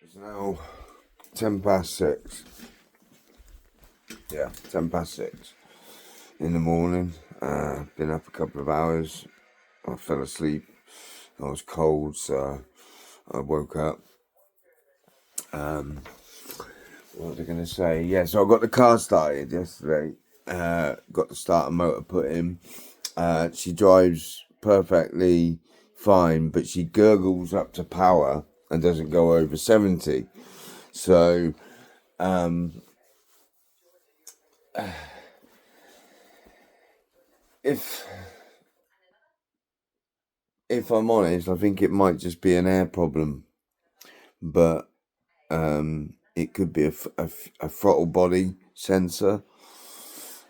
It's now 6:10. Yeah, 6:10 in the morning. Been up a couple of hours. I fell asleep. I was cold, so I woke up. What was I going to say? Yeah, so I got the car started yesterday. Got the starter motor put in. She drives perfectly fine, but she gurgles up to power and doesn't go over 70. So, if I'm honest, I think it might just be an air problem, but it could be a throttle body sensor,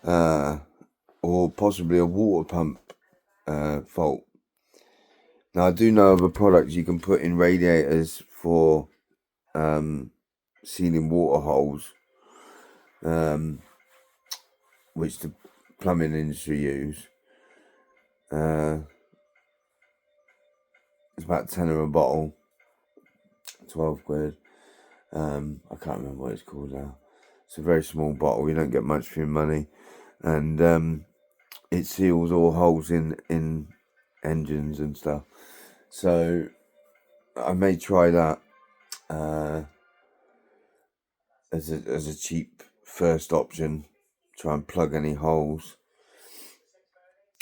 or possibly a water pump fault. Now, I do know of a product you can put in radiators for sealing water holes, which the plumbing industry use. It's about £10 a bottle, 12 quid. I can't remember what it's called now. It's a very small bottle. You don't get much for your money, and it seals all holes in engines and stuff. So I may try that as a cheap first option. Try and plug any holes.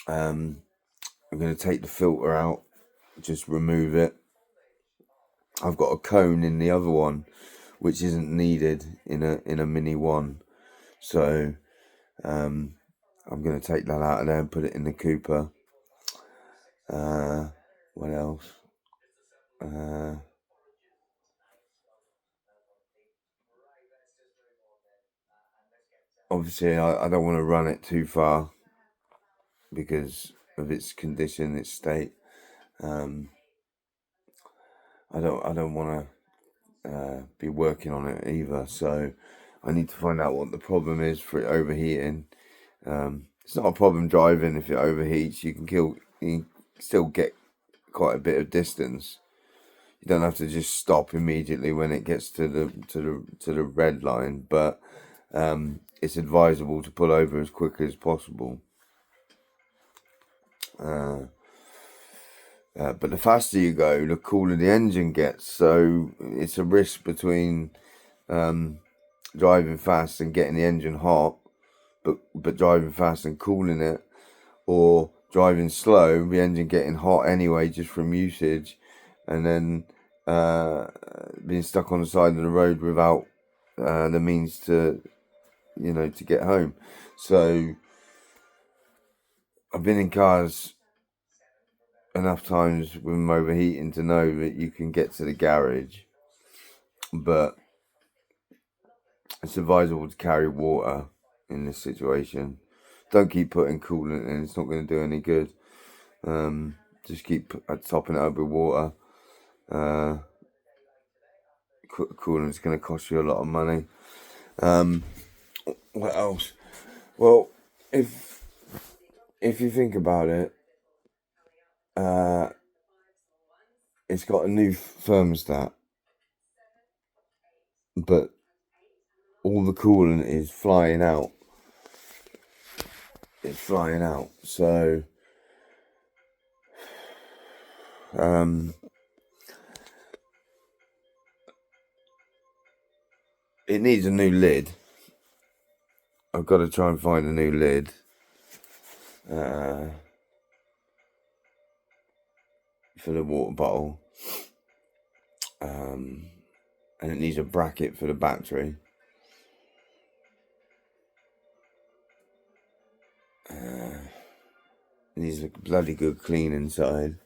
I'm going to take the filter out, just remove it. I've got a cone in the other one, which isn't needed in a Mini One. So I'm going to take that out of there and put it in the Cooper. What else? Obviously, I don't want to run it too far because of its condition, its state. I don't want to be working on it either. So I need to find out what the problem is for it overheating. It's not a problem driving if it overheats. You can still get quite a bit of distance. You don't have to just stop immediately when it gets to the red line, but it's advisable to pull over as quickly as possible. But the faster you go, the cooler the engine gets. So it's a risk between driving fast and getting the engine hot, but driving fast and cooling it, or driving slow, the engine getting hot anyway just from usage, and then being stuck on the side of the road without the means to get home. So I've been in cars enough times with them overheating to know that you can get to the garage, but it's advisable to carry water in this situation. Don't keep putting coolant in, it's not going to do any good. Just keep topping it up with water. Coolant's going to cost you a lot of money. What else? Well, if you think about it, it's got a new thermostat, but all the coolant is flying out. It's flying out. So it needs a new lid. I've got to try and find a new lid. For the water bottle. And it needs a bracket for the battery. It needs a bloody good clean inside.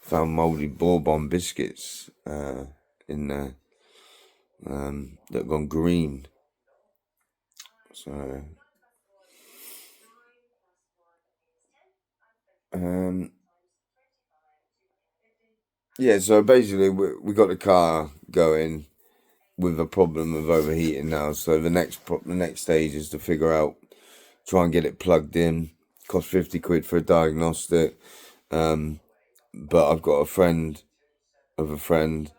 Found mouldy Bourbon biscuits in there that have gone green. So yeah, so basically we got the car going with a problem of overheating now. So the next stage is to figure out, try and get it plugged in. Cost 50 quid for a diagnostic. But I've got a friend of a friend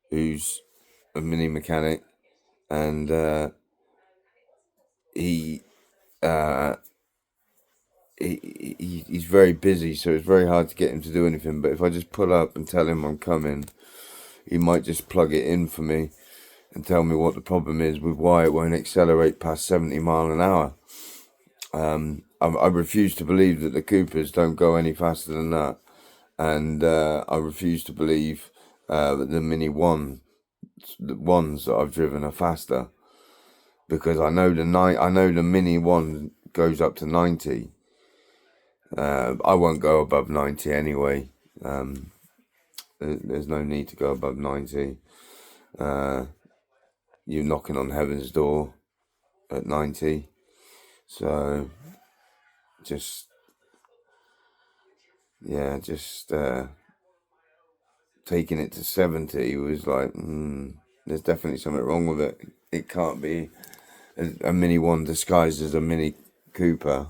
who's a mini mechanic, and he he's very busy, so it's very hard to get him to do anything. But if I just pull up and tell him I'm coming, he might just plug it in for me and tell me what the problem is with why it won't accelerate past 70 mile an hour. I refuse to believe that the Coopers don't go any faster than that, and I refuse to believe that the the ones that I've driven are faster, because I know the Mini one goes up to 90. I won't go above 90 anyway. There's no need to go above 90. You're knocking on heaven's door at 90. So just taking it to 70 was like, there's definitely something wrong with it. It can't be a Mini one disguised as a Mini Cooper,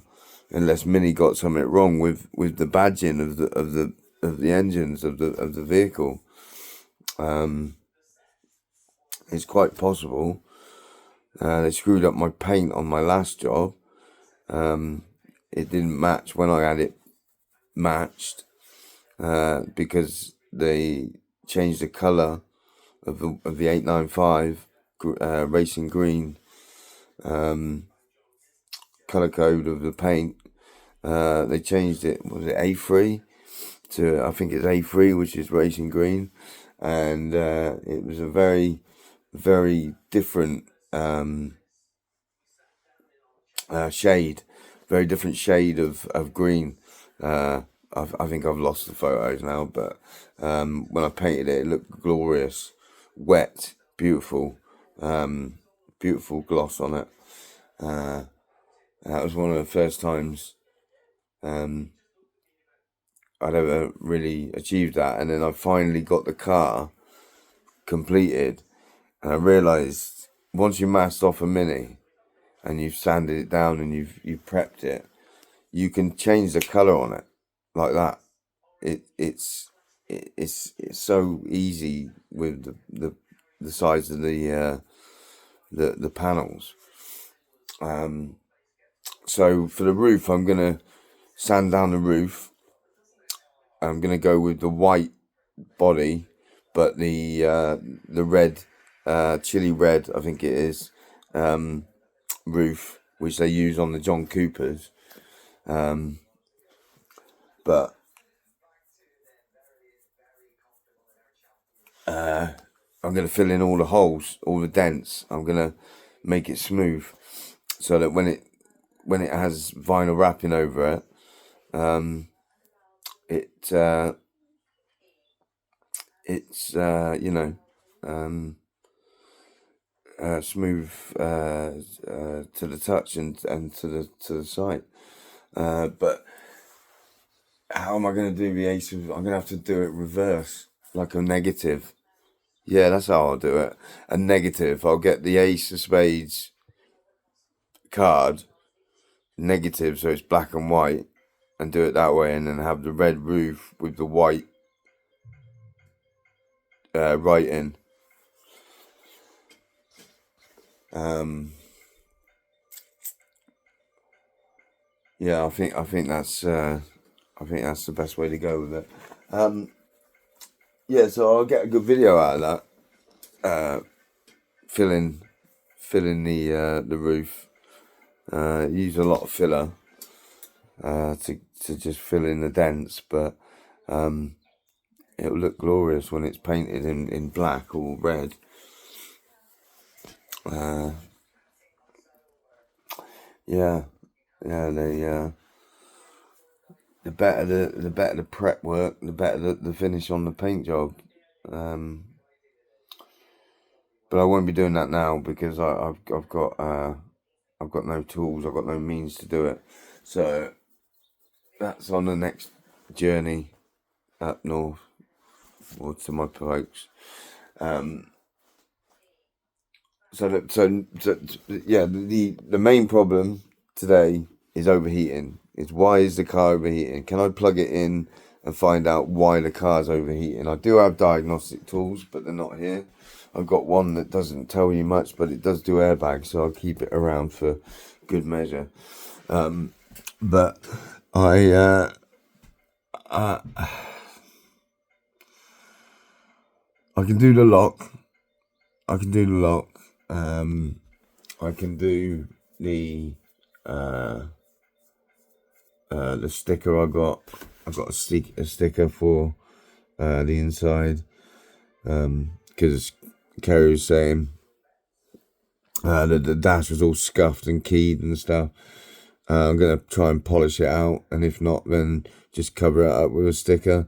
unless Mini got something wrong with the badging of the engines of the vehicle. It's quite possible. They screwed up my paint on my last job. It didn't match when I had it matched, because they changed the colour of the 895 racing green colour code of the paint. They changed it. Was it A3 to, I think it's A3, which is racing green, and it was a very, very different shade, very different shade of green. I think I've lost the photos now, but when I painted it, it looked glorious, wet, beautiful, beautiful gloss on it. That was one of the first times I'd ever really achieved that, and then I finally got the car completed, and I realised once you masked off a Mini and you've sanded it down and you've prepped it, you can change the colour on it like that. It's so easy with the size of the panels. So for the roof, I'm gonna sand down the roof. I'm gonna go with the white body, but the red, chili red, I think it is, roof, which they use on the John Coopers. But I'm going to fill in all the holes, all the dents. I'm going to make it smooth, so that when it has vinyl wrapping over it, it's smooth to the touch and to the sight. But how am I going to do the ace of? I'm going to have to do it reverse, like a negative. Yeah, that's how I'll do it. A negative. I'll get the ace of spades card, negative, so it's black and white, and do it that way, and then have the red roof with the white writing. Yeah, I think that's the best way to go with it. Yeah, so I'll get a good video out of that. Filling the roof. Use a lot of filler to just fill in the dents, but it'll look glorious when it's painted in black or red. The better the prep work, the better the finish on the paint job. But I won't be doing that now, because I've got no tools, I've got no means to do it. So that's on the next journey up north, or to my folks. The main problem today is overheating. Why is the car overheating? Can I plug it in and find out why the car's overheating. I do have diagnostic tools, but they're not here. I've got one that doesn't tell you much, but it does do airbags, so I'll keep it around for good measure. But I can do the lock. I can do the lock. I can do the sticker. I've got a sticker for the inside, because Kerry was saying the dash was all scuffed and keyed and stuff. I'm gonna try and polish it out, and if not, then just cover it up with a sticker.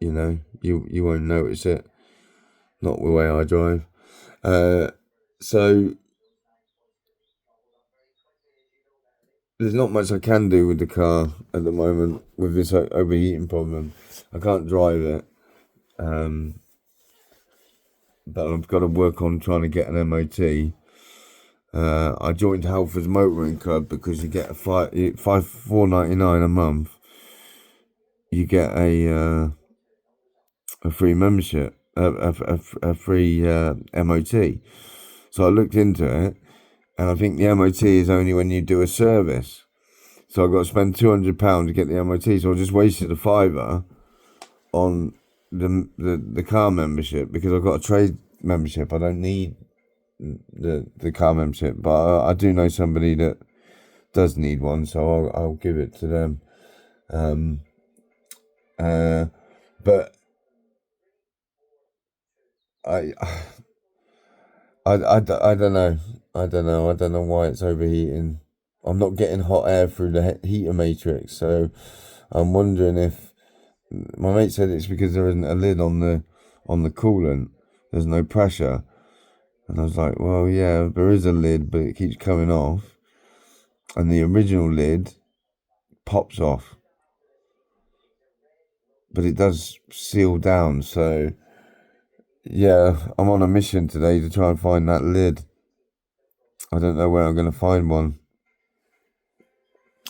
You know, you won't notice it. Not the way I drive. So there's not much I can do with the car at the moment with this overheating problem. I can't drive it. But I've got to work on trying to get an MOT. I joined Halfords Motoring Club because you get $4.99 a month. You get a free membership, a free MOT. So I looked into it, and I think the MOT is only when you do a service. So I've got to spend £200 to get the MOT. So I just wasted a £5 on the car membership because I've got a trade membership. I don't need the car membership, but I do know somebody that does need one, so I'll give it to them. But I don't know. I don't know why it's overheating. I'm not getting hot air through the heater matrix, so I'm wondering if my mate said it's because there isn't a lid on the coolant. There's no pressure, and I was like, well, yeah, there is a lid, but it keeps coming off, and the original lid pops off, but it does seal down. So yeah, I'm on a mission today to try and find that lid. I don't know where I'm going to find one.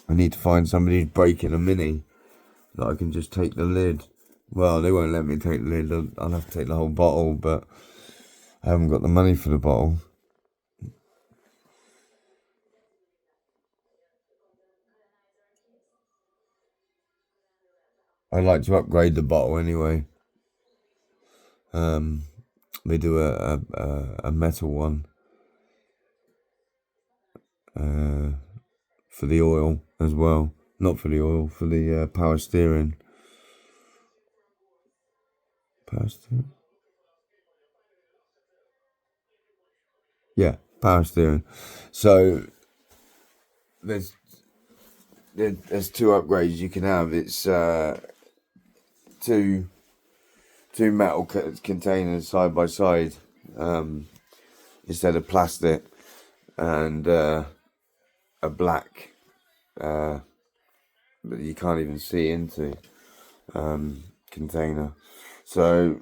I need to find somebody who's breaking a Mini that I can just take the lid. Well, they won't let me take the lid. I'll have to take the whole bottle, but I haven't got the money for the bottle. I'd like to upgrade the bottle anyway. We do a metal one for the oil as well. Not for the oil, for the power steering. Power steering? Yeah, power steering. So there's two upgrades you can have. It's two metal containers side by side, instead of plastic, and a black that you can't even see into container. So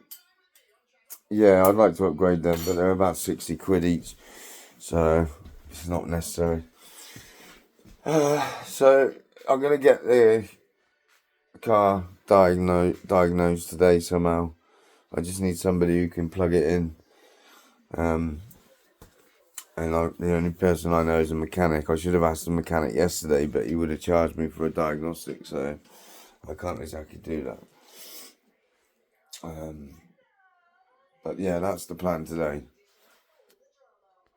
yeah, I'd like to upgrade them, but they're about 60 quid each, so it's not necessary. So I'm gonna get the car diagnosed today somehow. I just need somebody who can plug it in. And the only person I know is a mechanic. I should have asked the mechanic yesterday, but he would have charged me for a diagnostic, so I can't exactly do that. But yeah, that's the plan today.